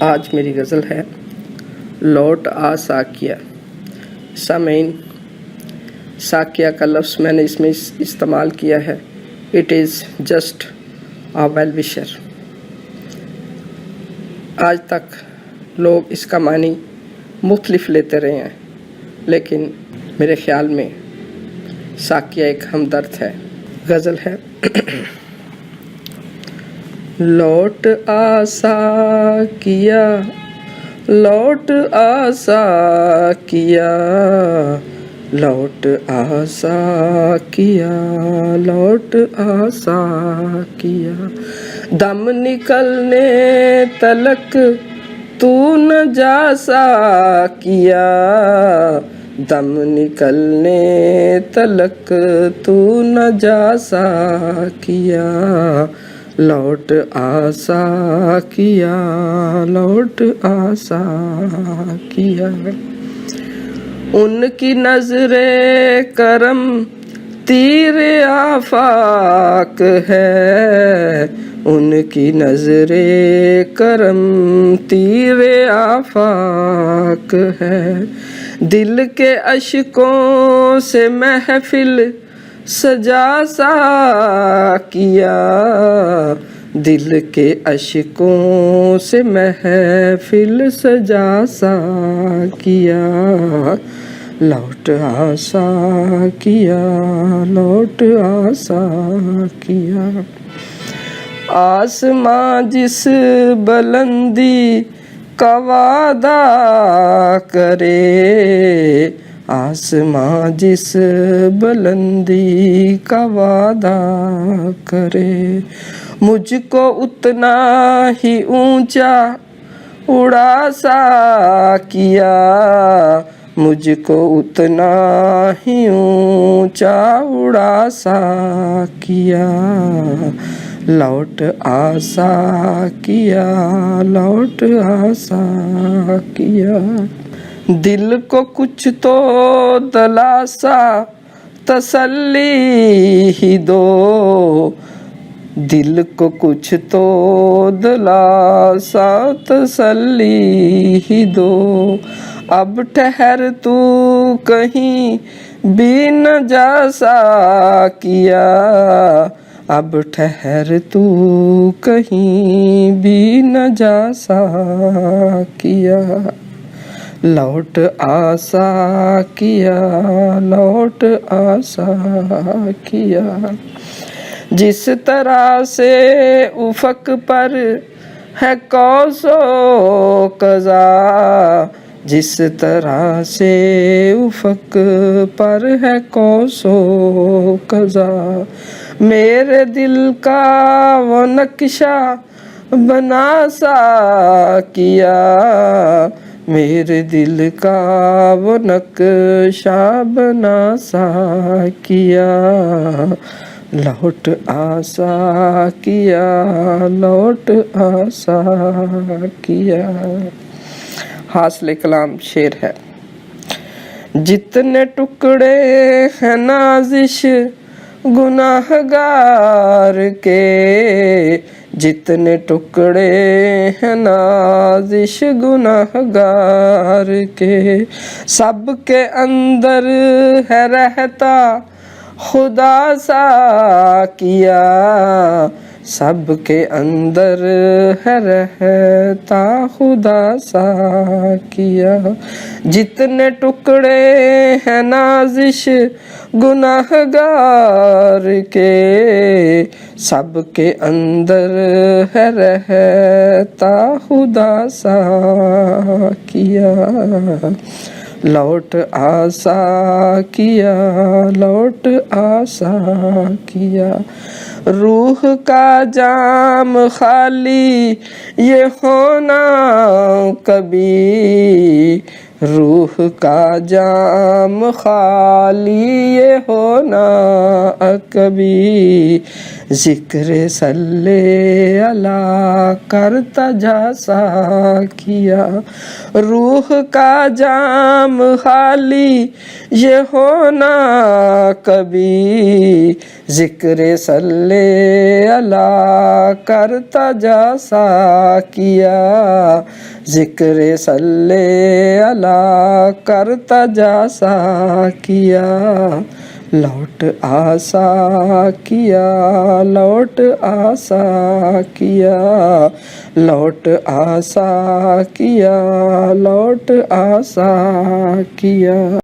آج میری غزل ہے لوٹ آ ساکیہ۔ سامعین، ساکیہ کا لفظ میں نے اس میں استعمال کیا ہے۔ It is just a well wisher. آج تک لوگ اس کا معنی مختلف لیتے رہے ہیں، لیکن میرے خیال میں ساکیہ ایک ہمدرد ہے۔ غزل ہے لوٹ آ ساکیہ، لوٹ آ ساکیہ، لوٹ آ ساکیہ، لوٹ آ ساکیہ، دم نکلنے تلک تو نہ جا ساکیہ، دم نکلنے تلک تو نہ جا ساکیہ، لوٹ آ ساکیہ، لوٹ آ ساکیہ۔ ان کی نظر کرم تیر آفاق ہے، ان کی نظر کرم تیر آفاق ہے، دل کے اشکوں سے محفل سجا ساکیہ، دل کے اشکوں سے محفل سجا ساکیہ، لوٹ آ ساکیہ، لوٹ آ ساکیہ۔ آسماں جس بلندی کا وعدہ کرے، آسماں جس بلندی کا وعدہ کرے، مجھ کو اتنا ہی اونچا اڑا ساکیہ، مجھ کو اتنا ہی اونچا اڑا ساکیہ، لوٹ آ ساکیہ، لوٹ آ ساکیہ۔ دل کو کچھ تو دلاسا تسلی ہی دو، دل کو کچھ تو دلاسا تسلی ہی دو، اب ٹھہر تو کہیں بھی نہ جا ساکیہ، اب ٹھہر تو کہیں بھی نہ جا ساکیہ، لوٹ آ ساکیہ، لوٹ آ ساکیہ۔ جس طرح سے افق پر ہے قوس و قزح، جس طرح سے افق پر ہے قوس و قزح، میرے دل کا وہ نقشہ بنا ساکیہ، میرے دل کا وہ نقشہ بنا ساکیہ، لوٹ آ ساکیہ، لوٹ آ ساکیہ۔ حاصل کلام شعر ہے۔ جتنے ٹکڑے ہیں نازش گناہ گار کے، جتنے ٹکڑے ہیں نازش گناہ گار کے، سب کے اندر ہے رہتا خدا ساکیہ، سب کے اندر ہے رہتا خدا ساکیہ، جتنے ٹکڑے ہیں نازش گناہ گار کے، سب کے اندر ہے رہتا خدا ساکیہ، لوٹ آ ساکیہ، لوٹ آ ساکیہ۔ روح کا جام خالی یہ ہونا کبھی، روح کا جام خالی یہ ہونا کبھی، ذکر صلی اللہ کرتا جا ساکیا۔ روح کا جام خالی یہ ہونا کبھی، ذکر صلی اللہ کرتا جا ساکیا، ذکر صلی اللہ کرتا جا ساکیا۔ لوٹ آ ساکیا، لوٹ آ ساکیا، لوٹ آ ساکیا، لوٹ آ ساکیا۔